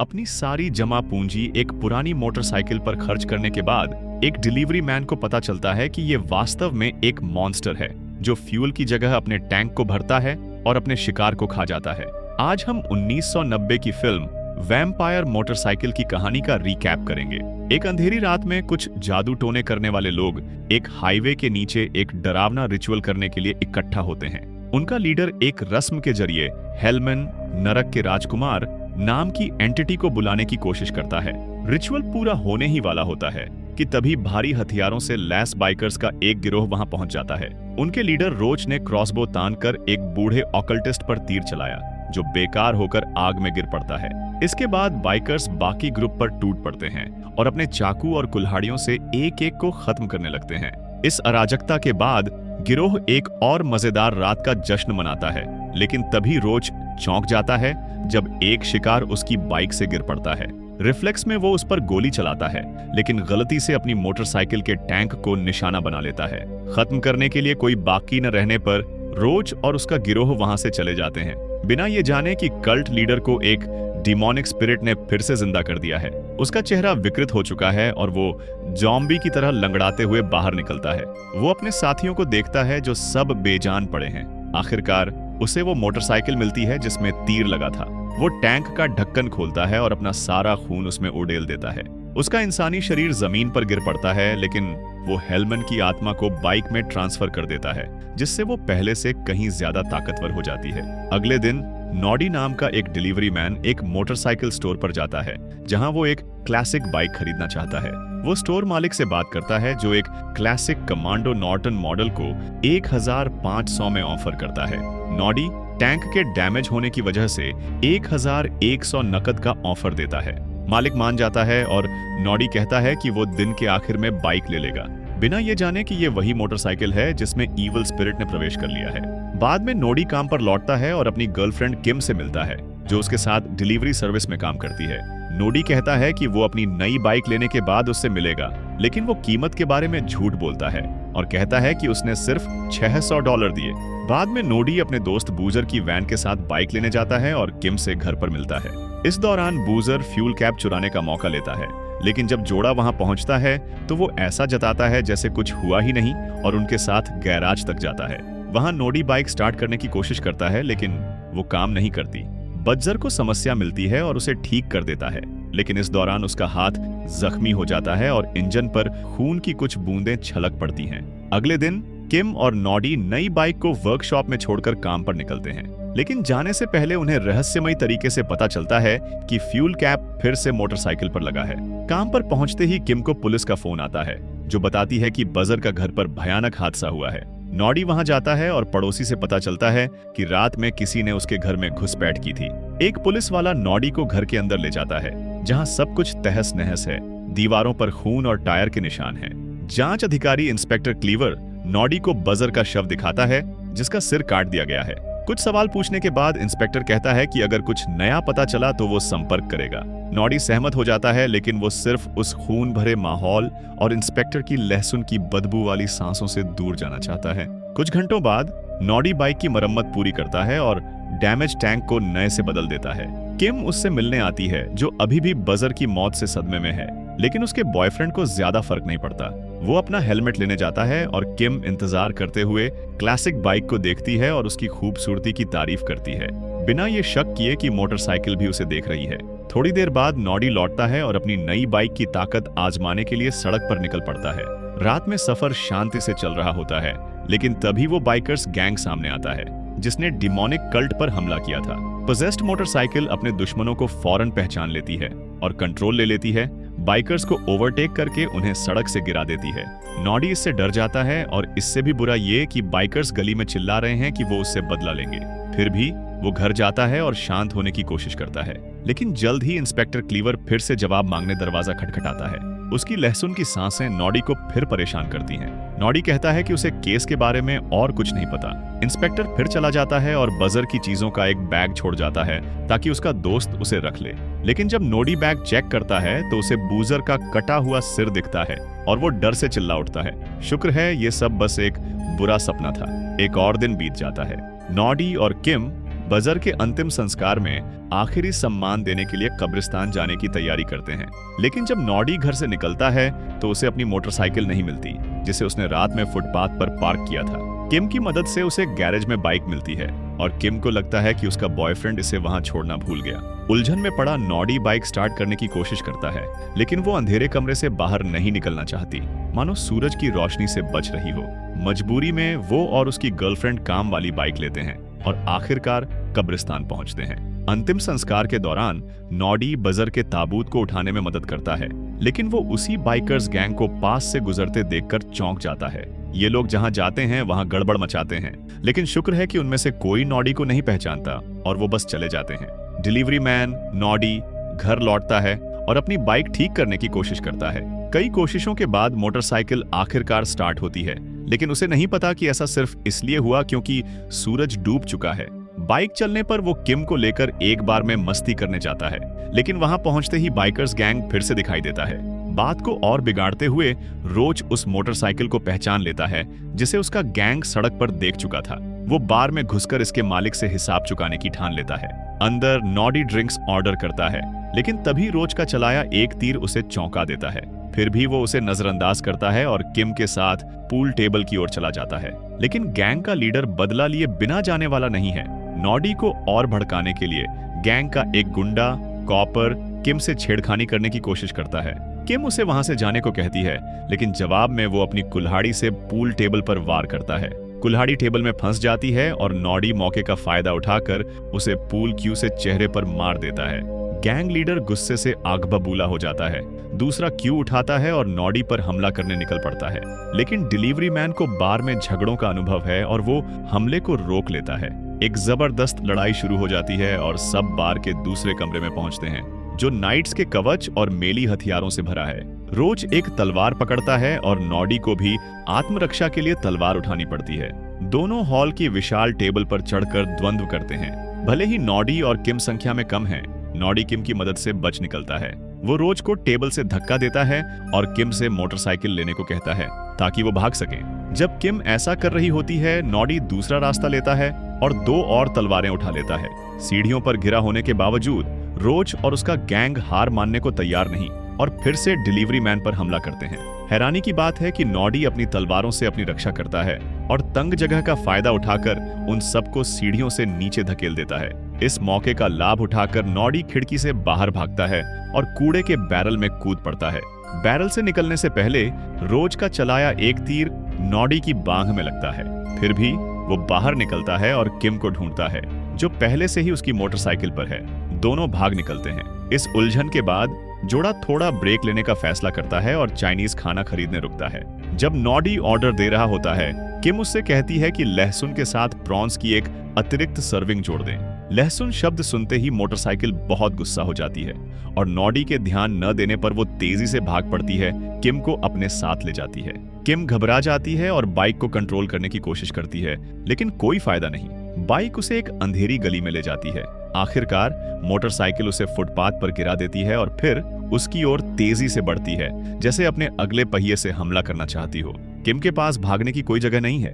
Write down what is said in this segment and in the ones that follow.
अपनी सारी जमा पूंजी एक पुरानी मोटरसाइकिल पर खर्च करने के बाद एक डिलीवरी मैन को पता चलता है कि ये वास्तव में एक मॉन्स्टर है जो फ्यूल की जगह अपने टैंक को भरता है और अपने शिकार को खा जाता है। आज हम 1990 की फिल्म वैम्पायर मोटरसाइकिल की कहानी का रिकैप करेंगे। एक अंधेरी रात में कुछ जादू टोने करने वाले लोग एक हाईवे के नीचे एक डरावना रिचुअल करने के लिए इकट्ठा होते हैं। उनका लीडर एक रस्म के जरिए हेलमन, नरक के राजकुमार नाम की एंटिटी को बुलाने की कोशिश करता है। रिचुअल पूरा होने ही वाला होता है कि तभी भारी हथियारों से लैस बाइकर्स का एक गिरोह वहां पहुंच जाता है। उनके लीडर रोच ने क्रॉसबो तानकर एक बूढ़े ऑकल्टिस्ट पर तीर चलाया जो बेकार होकर आग में गिर पड़ता है। इसके बाद बाइकर्स बाकी ग्रुप पर टूट पड़ते हैं और अपने चाकू और कुल्हाड़ियों से एक एक को खत्म करने लगते हैं। इस अराजकता के बाद गिरोह एक और मजेदार रात का जश्न मनाता है, लेकिन तभी रोच चौंक जाता है जब एक शिकार उसकी बाइक से गिर पड़ता है। रिफ्लेक्स में वो उस पर गोली चलाता है, लेकिन गलती से अपनी मोटरसाइकिल के टैंक को निशाना बना लेता है। खत्म करने के लिए कोई बाकी न रहने पर रोच और उसका गिरोह वहां से चले जाते हैं, बिना ये जाने कि कल्ट लीडर को एक डिमोनिक स्पिरिट ने फिर से जिंदा कर दिया है। उसका चेहरा विकृत हो चुका है और वो जॉम्बी की तरह लंगड़ाते हुए बाहर निकलता है। वो अपने साथियों को देखता है जो सब बेजान पड़े हैं। आखिरकार उसे वो मोटरसाइकिल मिलती है जिसमें तीर लगा था। वो टैंक का ढक्कन खोलता है और अपना सारा खून उसमें उड़ेल देता है। उसका इंसानी शरीर जमीन पर गिर पड़ता है, लेकिन वो हेलमन की आत्मा को बाइक में ट्रांसफर कर देता है, जिससे वो पहले से कहीं ज्यादा ताकतवर हो जाती है। अगले दिन नॉडी नाम का एक डिलीवरी मैन एक मोटरसाइकिल स्टोर पर जाता है, जहां वो एक क्लासिक बाइक खरीदना चाहता है। वो स्टोर मालिक से बात करता है जो एक क्लासिक कमांडो नॉर्टन मॉडल को 1500 में ऑफर करता है। नॉडी टैंक के डैमेज होने की वजह से 1100 नकद का ऑफर देता है। मालिक मान जाता है और नॉडी कहता है कि वो दिन के आखिर में बाइक ले लेगा, बिना ये जाने कि ये वही मोटरसाइकिल है जिसमें ईवल स्पिरिट ने प्रवेश कर लिया है। बाद में नॉडी काम पर लौटता है और अपनी गर्लफ्रेंड किम से मिलता है, जो उसके साथ डिलीवरी सर्विस में काम करती है। नॉडी कहता है कि वो अपनी नई बाइक लेने के बाद उससे मिलेगा, लेकिन वो कीमत के बारे में झूठ बोलता है और कहता है कि उसने सिर्फ $600 दिए। बाद में नॉडी अपने दोस्त बूजर की वैन के साथ बाइक लेने जाता है और किम से घर पर मिलता है। इस दौरान बूजर फ्यूल कैप चुराने का मौका लेता है, लेकिन जब जोड़ा वहां पहुंचता है तो वो ऐसा जताता है जैसे कुछ हुआ ही नहीं और उनके साथ गैराज तक जाता है। वहां नॉडी बाइक स्टार्ट करने की कोशिश करता है, लेकिन वो काम नहीं करती। बज्जर को समस्या मिलती है और उसे ठीक कर देता है, लेकिन इस दौरान उसका हाथ जख्मी हो जाता है और इंजन पर खून की कुछ बूंदें छलक पड़ती हैं। अगले दिन किम और नॉडी नई बाइक को वर्कशॉप में छोड़कर काम पर निकलते हैं, लेकिन जाने से पहले उन्हें रहस्यमयी तरीके से पता चलता है कि फ्यूल कैप फिर से मोटरसाइकिल पर लगा है। काम पर पहुंचते ही किम को पुलिस का फोन आता है, जो बताती है कि बजर का घर पर भयानक हादसा हुआ है। नॉडी वहां जाता है और पड़ोसी से पता चलता है कि रात में किसी ने उसके घर में घुसपैठ की थी। एक पुलिस वाला नॉडी को घर के अंदर ले जाता है, जहां सब कुछ तहस नहस है। दीवारों पर खून और टायर के निशान हैं। जांच अधिकारी इंस्पेक्टर क्लीवर नॉडी को बजर का शव दिखाता है, जिसका सिर काट दिया गया है। कुछ सवाल पूछने के बाद इंस्पेक्टर कहता है कि अगर कुछ नया पता चला तो वो संपर्क करेगा। नॉडी सहमत हो जाता है, लेकिन वो सिर्फ उस खून भरे माहौल और इंस्पेक्टर की लहसुन की बदबू वाली सांसों से दूर जाना चाहता है। कुछ घंटों बाद नॉडी बाइक की मरम्मत पूरी करता है और डैमेज टैंक को नए से बदल देता है। किम उससे मिलने आती है, जो अभी भी बजर की मौत से सदमे में है, लेकिन उसके बॉयफ्रेंड को ज्यादा फर्क नहीं पड़ता। वो अपना हेलमेट लेने जाता है और किम इंतजार करते हुए क्लासिक बाइक को देखती है और उसकी खूबसूरती की तारीफ करती है, बिना ये शक किए कि मोटरसाइकिल भी उसे देख रही है। थोड़ी देर बाद नॉडी लौटता है और अपनी नई बाइक की ताकत आजमाने के लिए सड़क पर निकल पड़ता है। रात में सफर शांति से चल रहा होता है, लेकिन तभी वो बाइकर्स गैंग सामने आता है, जिसने डिमोनिक कल्ट पर हमला किया था। पोजेस्ड मोटरसाइकिल अपने दुश्मनों को फौरन पहचान लेती है और कंट्रोल ले लेती है। बाइकर्स को ओवरटेक करके उन्हें सड़क से गिरा देती है। नॉडी इससे डर जाता है और इससे भी बुरा ये कि बाइकर्स गली में चिल्ला रहे हैं कि वो उससे बदला लेंगे। फिर भी वो घर जाता है और शांत होने की कोशिश करता है, लेकिन जल्द ही इंस्पेक्टर क्लीवर फिर से जवाब मांगने दरवाजा खटखटाता है। उसकी लहसुन की सांसें नॉडी को फिर परेशान करती हैं। नॉडी कहता है कि उसे केस के बारे में और कुछ नहीं पता। इंस्पेक्टर फिर चला जाता है और बजर की चीजों का एक बैग छोड़ जाता है ताकि उसका दोस्त उसे रख ले, लेकिन जब नॉडी बैग चेक करता है तो उसे बूजर का कटा हुआ सिर दिखता है और वो डर से चिल्ला उठता है। शुक्र है ये सब बस एक बुरा सपना था। एक और दिन बीत जाता है। नॉडी और किम बजर के अंतिम संस्कार में आखिरी सम्मान देने के लिए कब्रिस्तान जाने की तैयारी करते हैं। लेकिन जब नॉडी घर से निकलता है तो उसे अपनी मोटरसाइकिल नहीं मिलती, जिसे उसने रात में फुटपाथ पर पार्क किया था। किम की मदद से उसे गैरेज में बाइक मिलती है और किम को लगता है कि उसका बॉयफ्रेंड इसे वहां छोड़ना भूल गया। उलझन में पड़ा नॉडी बाइक स्टार्ट करने की कोशिश करता है, लेकिन वो अंधेरे कमरे से बाहर नहीं निकलना चाहती, मानो सूरज की रोशनी से बच रही हो। मजबूरी में वो और उसकी गर्लफ्रेंड काम वाली बाइक लेते हैं और आखिरकार कब्रिस्तान पहुंचते हैं। अंतिम संस्कार के दौरान नॉडी बजर के ताबूत को उठाने में मदद करता है, लेकिन वो उसी बाइकर्स गैंग को पास से गुजरते देखकर चौंक जाता है। ये लोग जहां जाते हैं वहां गड़बड़ मचाते हैं, लेकिन शुक्र है कि उनमें से कोई नॉडी को नहीं पहचानता और वो बस चले जाते हैं। डिलीवरी मैन नॉडी घर लौटता है और अपनी बाइक ठीक करने की कोशिश करता है। कई कोशिशों के बाद मोटरसाइकिल आखिरकार स्टार्ट होती है, लेकिन उसे नहीं पता कि ऐसा सिर्फ इसलिए हुआ क्योंकि सूरज डूब चुका है। बाइक चलने पर वो किम को लेकर एक बार में मस्ती करने जाता है, लेकिन वहां पहुंचते ही बाइकर्स गैंग फिर से दिखाई देता है। बात को और बिगाड़ते हुए रोज उस मोटरसाइकिल को पहचान लेता है जिसे उसका गैंग सड़क पर देख चुका था। वो बार में घुसकर इसके मालिक से हिसाब चुकाने की ठान लेता है। अंदर नॉडी ड्रिंक्स ऑर्डर करता है, लेकिन तभी रोज का चलाया एक तीर उसे चौंका देता है। फिर भी वो उसे नजरअंदाज करता है और किम के साथ पूल टेबल की ओर चला जाता है। लेकिन गैंग का लीडर बदला लिए बिना जाने वाला नहीं है। नॉडी को और भड़काने के लिए गैंग का एक गुंडा कॉपर किम से छेड़खानी करने की कोशिश करता है। किम उसे वहां से जाने को कहती है, लेकिन जवाब में वो अपनी कुल्हाड़ी से पूल टेबल पर वार करता है। कुल्हाड़ी टेबल में फंस जाती है और नॉडी मौके का फायदा उठाकर उसे पूल क्यू से चेहरे पर मार देता है। गैंग लीडर गुस्से से आग बबूला हो जाता है, दूसरा क्यू उठाता है और नॉडी पर हमला करने निकल पड़ता है। लेकिन डिलीवरी मैन को बार में झगड़ों का अनुभव है और वो हमले को रोक लेता है। एक जबरदस्त लड़ाई शुरू हो जाती है और सब बार के दूसरे कमरे में पहुंचते हैं, जो नाइट्स के कवच और मेली हथियारों से भरा है। रोज एक तलवार पकड़ता है और नॉडी को भी आत्मरक्षा के लिए तलवार उठानी पड़ती है। दोनों हॉल की विशाल टेबल पर चढ़कर द्वंद्व करते हैं। भले ही नॉडी और किम संख्या में कम हैं, नॉडी किम की मदद से बच निकलता है। वो रोज को टेबल से धक्का देता है और किम से मोटरसाइकिल लेने को कहता है ताकि वो भाग सके। जब किम ऐसा कर रही होती है, नॉडी दूसरा रास्ता लेता है और दो और तलवारें उठा लेता है। सीढ़ियों पर घिरा होने के बावजूद रोज और उसका गैंग हार मानने को तैयार नहीं और फिर से डिलीवरी मैन पर हमला करते हैं। हैरानी की बात है कि नॉडी अपनी तलवारों से अपनी रक्षा करता है और तंग जगह का फायदा उठाकर उन सबको सीढ़ियों से नीचे धकेल देता है। इस मौके का लाभ उठाकर नॉडी खिड़की से बाहर भागता है और कूड़े के बैरल में कूद पड़ता है। बैरल से निकलने से पहले रोज का चलाया एक तीर नॉडी की बांह में लगता है। फिर भी वो बाहर निकलता है और किम को ढूंढता है, जो पहले से ही उसकी मोटरसाइकिल पर है। दोनों भाग निकलते हैं। इस उलझन के बाद जोड़ा थोड़ा ब्रेक लेने का फैसला करता है और चाइनीज खाना खरीदने रुकता है। जब नॉडी ऑर्डर दे रहा होता है, किम उससे कहती है कि लहसुन के साथ प्रॉन्स की एक अतिरिक्त सर्विंग जोड़ दें। लहसुन शब्द सुनते ही मोटरसाइकिल बहुत गुस्सा हो जाती है और नॉडी के ध्यान न देने पर वो तेजी से भाग पड़ती है, किम को अपने साथ ले जाती है। किम घबरा जाती है और बाइक को कंट्रोल करने की कोशिश करती है, लेकिन कोई फायदा नहीं। बाइक उसे एक अंधेरी गली में ले जाती है। आखिरकार मोटरसाइकिल उसे फुटपाथ पर गिरा देती है और फिर उसकी ओर तेजी से बढ़ती है, जैसे अपने अगले पहिए से हमला करना चाहती हो। किम के पास भागने की कोई जगह नहीं है,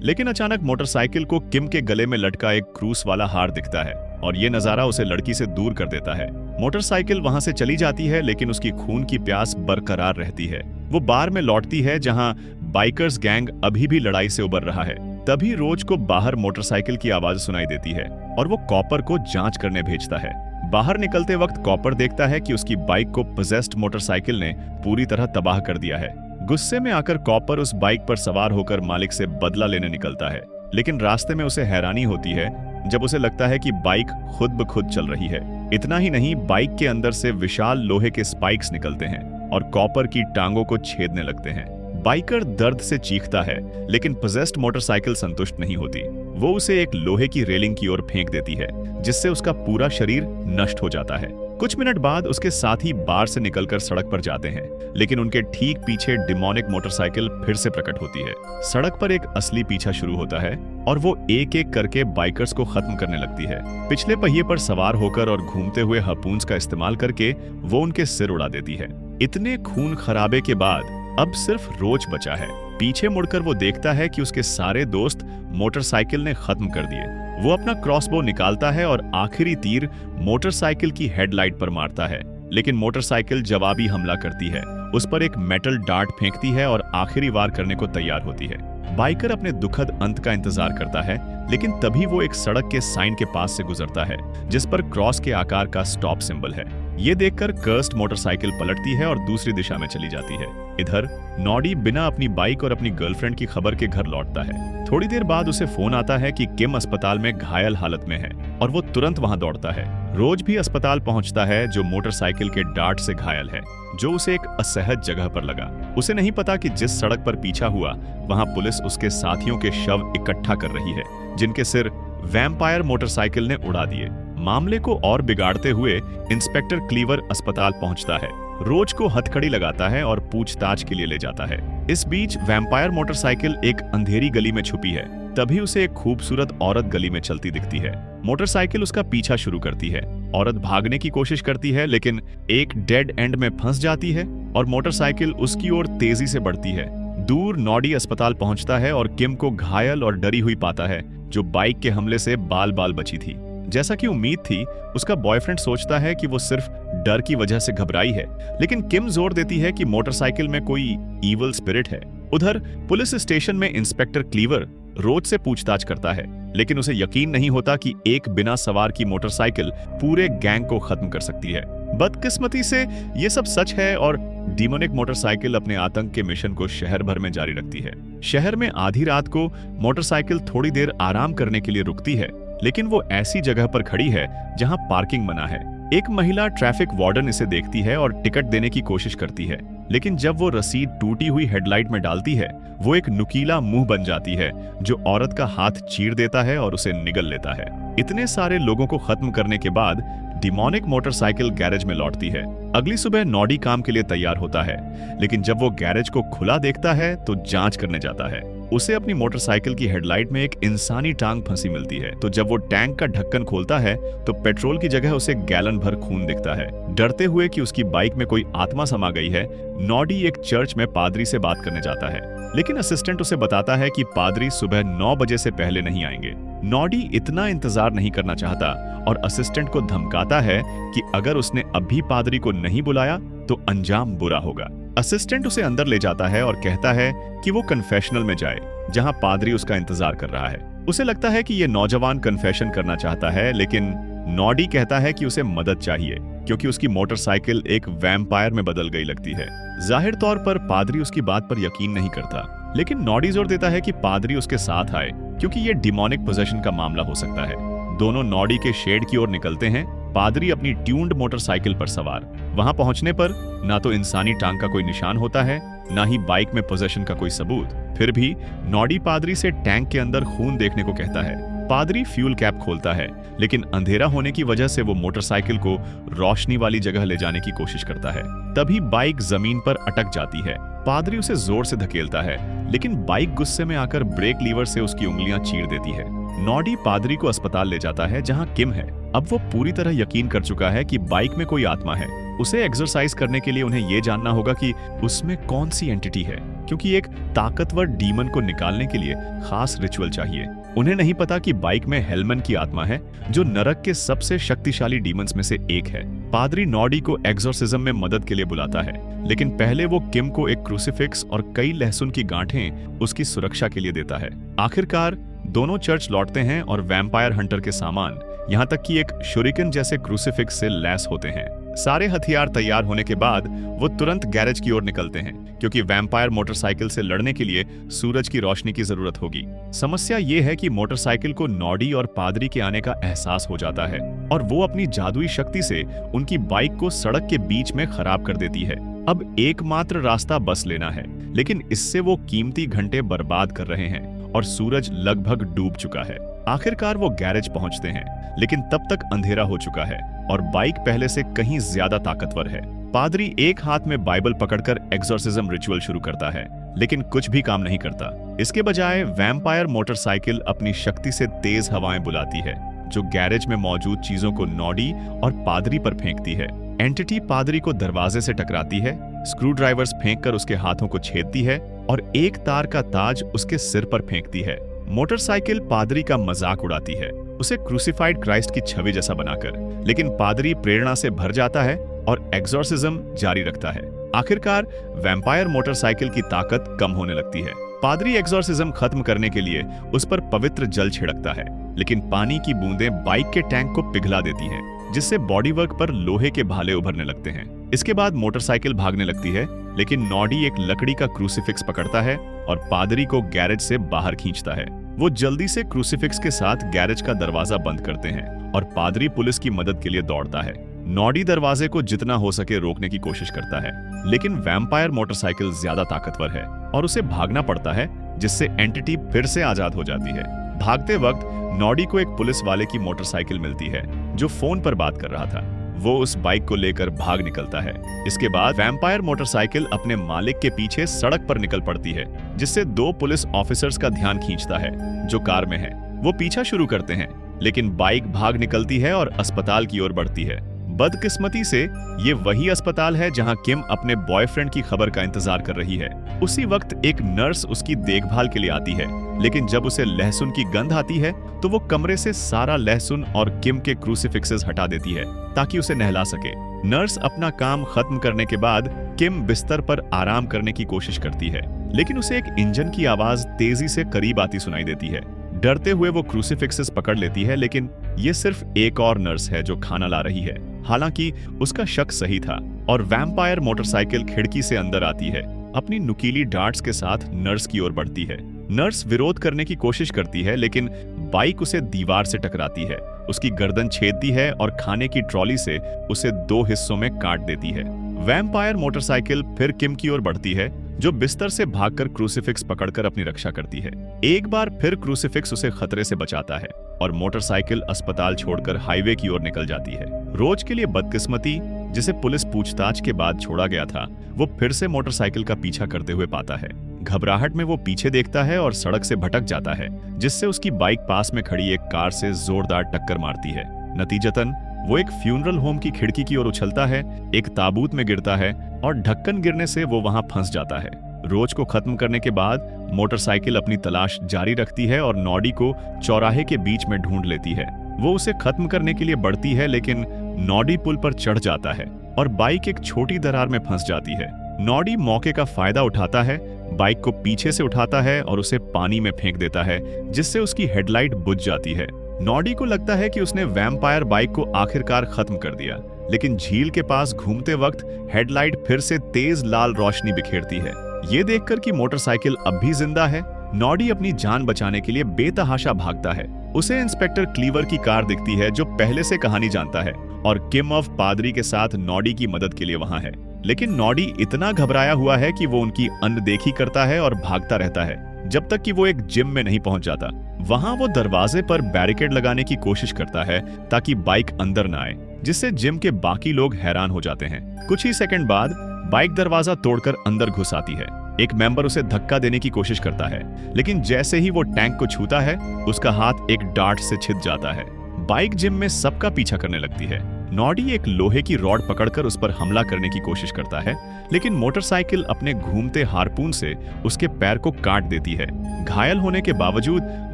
लेकिन अचानक मोटरसाइकिल को किम के गले में लटका एक क्रूस वाला हार दिखता है और ये नजारा उसे लड़की से दूर कर देता है। मोटरसाइकिल वहां से चली जाती है, लेकिन उसकी खून की प्यास बरकरार रहती है। वो बार में लौटती है जहां बाइकर्स गैंग अभी भी लड़ाई से उबर रहा है। तभी रोज को बाहर मोटरसाइकिल की आवाज सुनाई देती है और वो कॉपर को जांच करने भेजता है। बाहर निकलते वक्त कॉपर देखता है कि उसकी बाइक को पोजेस्ड मोटरसाइकिल ने पूरी तरह तबाह कर दिया है। गुस्से में आकर कॉपर उस बाइक पर सवार होकर मालिक से बदला लेने निकलता है, लेकिन रास्ते में उसे हैरानी होती है जब उसे लगता है कि बाइक खुद ब खुद चल रही है। इतना ही नहीं, बाइक के अंदर से विशाल लोहे के स्पाइक्स निकलते हैं और कॉपर की टांगों को छेदने लगते हैं। बाइकर दर्द से चीखता है, लेकिन पोजेस्ड मोटरसाइकिल संतुष्ट नहीं होती। वो उसे एक लोहे की रेलिंग की ओर फेंक देती है, जिससे उसका पूरा शरीर नष्ट हो जाता है। कुछ मिनट बाद उसके साथी बार से निकलकर सड़क पर जाते हैं, लेकिन उनके ठीक पीछे डिमोनिक मोटरसाइकिल फिर से प्रकट होती है। सड़क पर एक असली पीछा शुरू होता है और वो एक एक करके बाइकर्स को खत्म करने लगती है। पिछले पहिए पर सवार होकर और घूमते हुए हार्पून्स का इस्तेमाल करके वो उनके सिर उड़ा देती है। इतने खून खराबे के बाद अब सिर्फ रोज बचा है। पीछे मुड़कर वो देखता है कि उसके सारे दोस्त मोटरसाइकिल ने खत्म कर दिए। वो अपना क्रॉसबो निकालता है और आखिरी तीर मोटरसाइकिल की हेडलाइट पर मारता है, लेकिन मोटरसाइकिल जवाबी हमला करती है, उस पर एक मेटल डार्ट फेंकती है और आखिरी वार करने को तैयार होती है। बाइकर अपने दुखद अंत का इंतजार करता है, लेकिन तभी वो एक सड़क के साइन के पास से गुजरता है जिस पर क्रॉस के आकार का स्टॉप सिंबल है। ये देखकर कर्स्ट मोटरसाइकिल पलटती है और दूसरी दिशा में चली जाती है। इधर नॉडी बिना अपनी बाइक और अपनी गर्लफ्रेंड की खबर के घर लौटता है। थोड़ी देर बाद उसे फोन आता है कि किम अस्पताल में घायल हालत में है और वो तुरंत वहां दौड़ता है। रोज भी अस्पताल पहुंचता है, जो मोटरसाइकिल के डार्ट से घायल है, जो उसे एक असहज जगह पर लगा। उसे नहीं पता कि जिस सड़क पर पीछा हुआ वहां पुलिस उसके साथियों के शव इकट्ठा कर रही है, जिनके सिर वैम्पायर मोटरसाइकिल ने उड़ा दिए। मामले को और बिगाड़ते हुए इंस्पेक्टर क्लीवर अस्पताल पहुंचता है, रोज को हथकड़ी लगाता है और पूछताछ के लिए ले जाता है। इस बीच वैम्पायर मोटरसाइकिल एक अंधेरी गली में छुपी है। तभी उसे एक खूबसूरत औरत गली में चलती दिखती है। मोटरसाइकिल उसका पीछा शुरू करती है। औरत भागने की कोशिश करती है, लेकिन एक डेड एंड में फंस जाती है और मोटरसाइकिल उसकी ओर तेजी से बढ़ती है। दूर नॉडी अस्पताल पहुंचता है और किम को घायल और डरी हुई पाता है, जो बाइक के हमले से बाल बाल बची थी। जैसा कि उम्मीद थी, उसका बॉयफ्रेंड सोचता है कि वो सिर्फ डर की वजह से घबराई है, लेकिन किम जोर देती है कि मोटरसाइकिल में कोई इविल स्पिरिट है। उधर पुलिस स्टेशन में इंस्पेक्टर क्लीवर रोज से पूछताछ करता है, लेकिन उसे यकीन नहीं होता कि एक बिना सवार की मोटरसाइकिल पूरे गैंग को खत्म कर सकती है। बदकिस्मती से ये सब सच है और डीमोनिक मोटरसाइकिल अपने आतंक के मिशन को शहर भर में जारी रखती है। शहर में आधी रात को मोटरसाइकिल थोड़ी देर आराम करने के लिए रुकती है, लेकिन वो ऐसी जगह पर खड़ी है जहां पार्किंग मना है। एक महिला ट्रैफिक वार्डन इसे देखती है और टिकट देने की कोशिश करती है, लेकिन जब वो रसीद टूटी हुई हेडलाइट में डालती है, वो एक नुकीला मुंह बन जाती है, जो औरत का हाथ चीर देता है और उसे निगल लेता है। इतने सारे लोगों को खत्म करने के बाद डिमोनिक मोटरसाइकिल गैरेज में लौटती है। अगली सुबह नॉडी काम के लिए तैयार होता है, लेकिन जब वो गैरेज को खुला देखता है तो जांच करने जाता है। उसे अपनी मोटरसाइकिल की हेडलाइट में एक इंसानी टांग फंसी मिलती है, तो जब वो टैंक का ढक्कन खोलता है तो पेट्रोल की जगह उसे गैलन भर खून दिखता है। डरते हुए कि उसकी बाइक में कोई आत्मा समा गई है, नॉडी एक चर्च में पादरी से बात करने जाता है, लेकिन असिस्टेंट उसे बताता है कि पादरी सुबह 9 बजे से पहले नहीं आएंगे। नॉडी इतना इंतजार नहीं करना चाहता और असिस्टेंट को धमकाता है कि अगर उसने अभी पादरी को नहीं बुलाया तो अंजाम बुरा होगा। असिस्टेंट उसे अंदर ले जाता है और कहता है कि वो कन्फेशनल में जाए, जहां पादरी उसका इंतजार कर रहा है। उसे लगता है कि ये नौजवान कन्फेशन करना चाहता है, लेकिन नॉडी कहता है कि उसे मदद चाहिए क्योंकि उसकी मोटरसाइकिल एक वैम्पायर में बदल गई लगती है। जाहिर तौर पर पादरी उसकी बात पर यकीन नहीं करता, लेकिन नॉडी जोर देता है कि पादरी उसके साथ आए क्योंकि ये डिमोनिक पोजेशन का मामला हो सकता है। दोनों नॉडी के शेड की ओर निकलते हैं, पादरी अपनी ट्यून्ड मोटरसाइकिल पर सवार। वहां पहुंचने पर ना तो इंसानी टांग का कोई निशान होता है, ना ही बाइक में पोजेशन का कोई सबूत। फिर भी नॉडी पादरी से टैंक के अंदर खून देखने को कहता है। पादरी फ्यूल कैप खोलता है, लेकिन अंधेरा होने की वजह से वो मोटरसाइकिल को रोशनी वाली जगह ले जाने की कोशिश करता है। तभी बाइक जमीन पर अटक जाती है। पादरी उसे जोर से धकेलता है, लेकिन बाइक गुस्से में आकर ब्रेक लीवर से उसकी उंगलियां चीर देती है। नॉडी पादरी को अस्पताल ले जाता है जहां किम है। अब वो पूरी तरह यकीन कर चुका है कि बाइक में कोई आत्मा है। उसे एक्सरसाइज करने के लिए उन्हें ये जानना होगा कि उसमें कौन सी एंटिटी है, क्योंकि एक ताकतवर डीमन को निकालने के लिए खास रिचुअल चाहिए। उन्हें नहीं पता कि बाइक में हेलमन की आत्मा है, जो नरक के सबसे शक्तिशाली डीमंस में से एक है। पादरी नॉडी को एक्सोर्सिज्म में मदद के लिए बुलाता है, लेकिन पहले वो किम को एक क्रूसिफिक्स और कई लहसुन की गांठें उसकी सुरक्षा के लिए देता है। आखिरकार दोनों चर्च लौटते हैं और वैम्पायर हंटर के सामान, यहाँ तक कि एक शुरिकन जैसे क्रूसिफिक्स से लैस होते हैं। सारे हथियार तैयार होने के बाद वो तुरंत गैरेज की ओर निकलते हैं, क्योंकि वैम्पायर मोटरसाइकिल से लड़ने के लिए सूरज की रोशनी की जरूरत होगी। समस्या ये है कि मोटरसाइकिल को नॉडी और पादरी के आने का एहसास हो जाता है और वो अपनी जादुई शक्ति से उनकी बाइक को सड़क के बीच में खराब कर देती है। अब एकमात्र रास्ता बस लेना है, लेकिन इससे वो कीमती घंटे बर्बाद कर रहे हैं और सूरज लगभग डूब चुका है। आखिरकार वो गैरेज पहुंचते हैं, लेकिन तब तक अंधेरा हो चुका है और बाइक पहले से कहीं ज्यादा ताकतवर है। पादरी एक हाथ में बाइबल पकड़कर एक्सोर्सिज्म रिचुअल शुरू करता है, लेकिन कुछ भी काम नहीं करता। इसके बजाय वैम्पायर मोटरसाइकिल अपनी शक्ति से तेज हवाएं बुलाती है, जो गैरेज में मौजूद चीजों को नॉडी और पादरी पर फेंकती है। एंटिटी पादरी को दरवाजे से टकराती है, स्क्रू ड्राइवर्स फेंककर उसके हाथों को छेदती है और एक तार का ताज उसके सिर पर फेंकती है। मोटरसाइकिल पादरी का मजाक उड़ाती है, उसे क्रूसिफाइड क्राइस्ट की छवि जैसा बनाकर। लेकिन पादरी प्रेरणा से भर जाता है और एग्जॉर्सिज्म जारी रखता है। आखिरकार वैम्पायर मोटरसाइकिल की ताकत कम होने लगती है। पादरी एग्जॉर्सिज्म खत्म करने के लिए उस पर पवित्र जल छिड़कता है, लेकिन पानी की बूंदें बाइक के टैंक को पिघला देती हैं, जिससे बॉडीवर्क पर लोहे के भाले उभरने लगते हैं। इसके बाद मोटरसाइकिल भागने लगती है, लेकिन नॉडी एक लकड़ी का क्रूसिफिक्स पकड़ता है और पादरी को गैरेज से बाहर खींचता है। वो जल्दी से क्रूसिफिक्स के साथ गैरेज का दरवाजा बंद करते हैं और पादरी पुलिस की मदद के लिए दौड़ता है। नॉडी दरवाजे को जितना हो सके रोकने की कोशिश करता है, लेकिन वैम्पायर मोटरसाइकिल ज्यादा ताकतवर है और उसे भागना पड़ता है, जिससे एंटिटी फिर से आजाद हो जाती है। भागते वक्त नॉडी को एक पुलिस वाले की मोटरसाइकिल मिलती है जो फोन पर बात कर रहा था। वो उस बाइक को लेकर भाग निकलता है। इसके बाद वैम्पायर मोटरसाइकिल अपने मालिक के पीछे सड़क पर निकल पड़ती है, जिससे 2 पुलिस ऑफिसर्स का ध्यान खींचता है जो कार में है। वो पीछा शुरू करते हैं, लेकिन बाइक भाग निकलती है और अस्पताल की ओर बढ़ती है। बदकिस्मती से ये वही अस्पताल है जहां किम अपने बॉयफ्रेंड की खबर का इंतजार कर रही है। उसी वक्त एक नर्स उसकी देखभाल के लिए आती है, लेकिन जब उसे लहसुन की गंध आती है तो वो कमरे से सारा लहसुन और किम के क्रूसिफिक्सेस हटा देती है ताकि उसे नहला सके। नर्स अपना काम खत्म करने के बाद किम बिस्तर पर आराम करने की कोशिश करती है, लेकिन उसे एक इंजन की आवाज तेजी से करीब आती सुनाई देती है। डरते हुए वो क्रूसिफिक्सेस पकड़ लेती है, लेकिन ये सिर्फ एक और नर्स है जो खाना ला रही है। हालांकि उसका शक सही था और वैम्पायर मोटरसाइकिल खिड़की से अंदर आती है। अपनी नुकीली डार्ट्स के साथ नर्स की ओर बढ़ती है। नर्स विरोध करने की कोशिश करती है, लेकिन बाइक उसे दीवार से टकराती है, उसकी गर्दन छेदती है और खाने की ट्रॉली से उसे 2 हिस्सों में काट देती है। वैम्पायर मोटरसाइकिल फिर किम की ओर बढ़ती है, जो बिस्तर से भागकर क्रूसिफिक्स पकड़कर अपनी रक्षा करती है। एक बार फिर क्रूसिफिक्स उसे खतरे से बचाता है और मोटरसाइकिल अस्पताल छोड़कर हाईवे की ओर निकल जाती है। रोज के लिए बदकिस्मती, जिसे पुलिस पूछताछ के बाद छोड़ा गया था, वो फिर से मोटरसाइकिल का पीछा करते हुए पाता है। घबराहट में वो पीछे देखता है और सड़क से भटक जाता है, जिससे उसकी बाइक पास में खड़ी एक कार से जोरदार टक्कर मारती है। नतीजतन वो एक फ्यूनरल होम की खिड़की की ओर उछलता है, एक ताबूत में गिरता है और ढक्कन गिरने से वो वहां फंस जाता है। रोज को खत्म करने के बाद मोटरसाइकिल अपनी तलाश जारी रखती है और नॉडी को चौराहे के बीच में ढूंढ लेती है। वो उसे खत्म करने के लिए बढ़ती है, लेकिन नॉडी पुल पर चढ़ जाता है और बाइक एक छोटी दरार में फंस जाती है। नॉडी मौके का फायदा उठाता है, बाइक को पीछे से उठाता है और उसे पानी में फेंक देता है, जिससे उसकी हेडलाइट बुझ जाती है। नॉडी को लगता है कि उसने वैम्पायर बाइक को आखिरकार खत्म कर दिया, लेकिन झील के पास घूमते वक्त हेडलाइट फिर से तेज लाल रोशनी बिखेरती है। ये देखकर कि मोटरसाइकिल अब भी जिंदा है, नॉडी अपनी जान बचाने के लिए बेतहाशा भागता है। उसे इंस्पेक्टर क्लीवर की कार दिखती है, जो पहले से कहानी जानता है और किम ऑफ पादरी के साथ नॉडी की मदद के लिए वहां है। लेकिन नॉडी इतना घबराया हुआ है कि वो उनकी अनदेखी करता है और भागता रहता है जब तक कि वो एक जिम में नहीं पहुंच जाता। वहां वो दरवाजे पर बैरिकेड लगाने की कोशिश करता है ताकि बाइक अंदर न आए, जिससे जिम के बाकी लोग हैरान हो जाते हैं। कुछ ही सेकंड बाद बाइक दरवाजा तोड़कर अंदर घुस आती है। एक मेंबर उसे धक्का देने की कोशिश करता है, लेकिन जैसे ही वो टैंक को छूता है, उसका हाथ एक डार्ट से छिद जाता है। बाइक जिम में सबका पीछा करने लगती है। नॉडी एक लोहे की रॉड पकड़कर उस पर हमला करने की कोशिश करता है, लेकिन मोटरसाइकिल अपने घूमते हार्पून से उसके पैर को काट देती है। घायल होने के बावजूद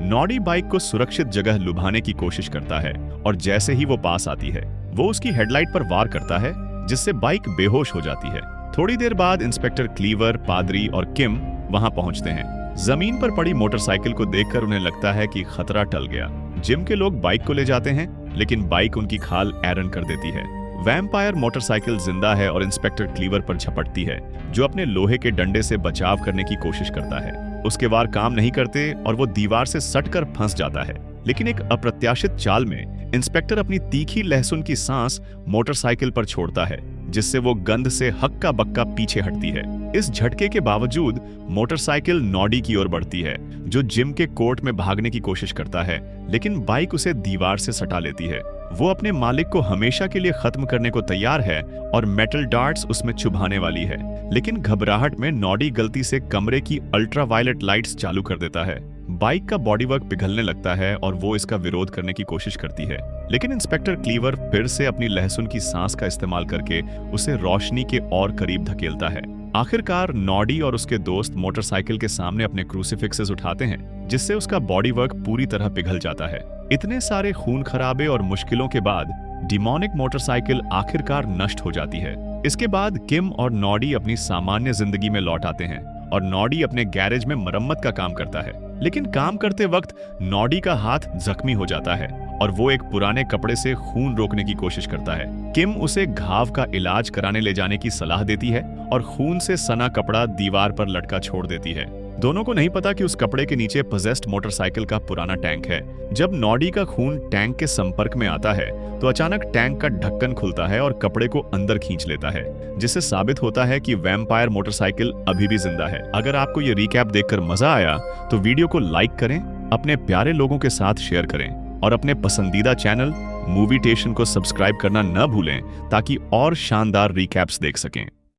नॉडी बाइक को सुरक्षित जगह लुभाने की कोशिश करता है और जैसे ही वो पास आती है, वो उसकी हेडलाइट पर वार करता है, जिससे बाइक बेहोश हो जाती है। थोड़ी देर बाद इंस्पेक्टर क्लीवर, पादरी और किम वहां पहुंचते हैं। जमीन पर पड़ी मोटरसाइकिल को देखकर उन्हें लगता है कि खतरा टल गया। जिम के लोग बाइक को ले जाते हैं, लेकिन बाइक उनकी खाल ऐरन कर देती है। वैम्पायर मोटरसाइकिल जिंदा है और इंस्पेक्टर क्लीवर पर झपटती है, जो अपने लोहे के डंडे से बचाव करने की कोशिश करता है। उसके वार काम नहीं करते और वो दीवार से सटकर फंस जाता है, लेकिन एक अप्रत्याशित चाल में इंस्पेक्टर अपनी तीखी लहसुन की सांस मोटरसाइकिल पर छोड़ता है, जिससे वो गंध से हक्का बक्का पीछे हटती है। इस झटके के बावजूद मोटरसाइकिल नॉडी की ओर बढ़ती है, जो जिम के कोर्ट में भागने की कोशिश करता है, लेकिन बाइक उसे दीवार से सटा लेती है। वो अपने मालिक को हमेशा के लिए खत्म करने को तैयार है और मेटल डार्ट्स उसमें चुभाने वाली है, लेकिन घबराहट में नॉडी गलती से कमरे की अल्ट्रावायलेट लाइट्स चालू कर देता है। बाइक का बॉडीवर्क पिघलने लगता है और वो इसका विरोध करने की कोशिश करती है, लेकिन इंस्पेक्टर क्लीवर फिर से अपनी लहसुन की सांस का इस्तेमाल करके उसे रोशनी के और करीब धकेलता है। आखिरकार नॉडी और उसके दोस्त मोटरसाइकिल के सामने अपने क्रूसीफिक्सेस उठाते हैं, जिससे उसका बॉडी वर्क पूरी तरह पिघल जाता है। इतने सारे खून खराबे और मुश्किलों के बाद डिमोनिक मोटरसाइकिल आखिरकार नष्ट हो जाती है। इसके बाद किम और नॉडी अपनी सामान्य जिंदगी में लौट आते हैं और नॉडी अपने गैरेज में मरम्मत का काम करता है। लेकिन काम करते वक्त नॉडी का हाथ जख्मी हो जाता है और वो एक पुराने कपड़े से खून रोकने की कोशिश करता है। किम उसे घाव का इलाज कराने ले जाने की सलाह देती है और खून से सना कपड़ा दीवार पर लटका छोड़ देती है। दोनों को नहीं पता कि उस कपड़े के नीचे पजेस्ड मोटरसाइकिल का पुराना टैंक है। जब नॉडी का खून टैंक के संपर्क में आता है तो अचानक टैंक का ढक्कन खुलता है और कपड़े को अंदर खींच लेता है, जिससे साबित होता है कि वैम्पायर मोटरसाइकिल अभी भी जिंदा है। अगर आपको ये रिकैप देखकर मजा आया तो वीडियो को लाइक करें, अपने प्यारे लोगों के साथ शेयर करें और अपने पसंदीदा चैनल मूवीटेशन को सब्सक्राइब करना न भूलें ताकि और शानदार रिकैप्स देख सकें।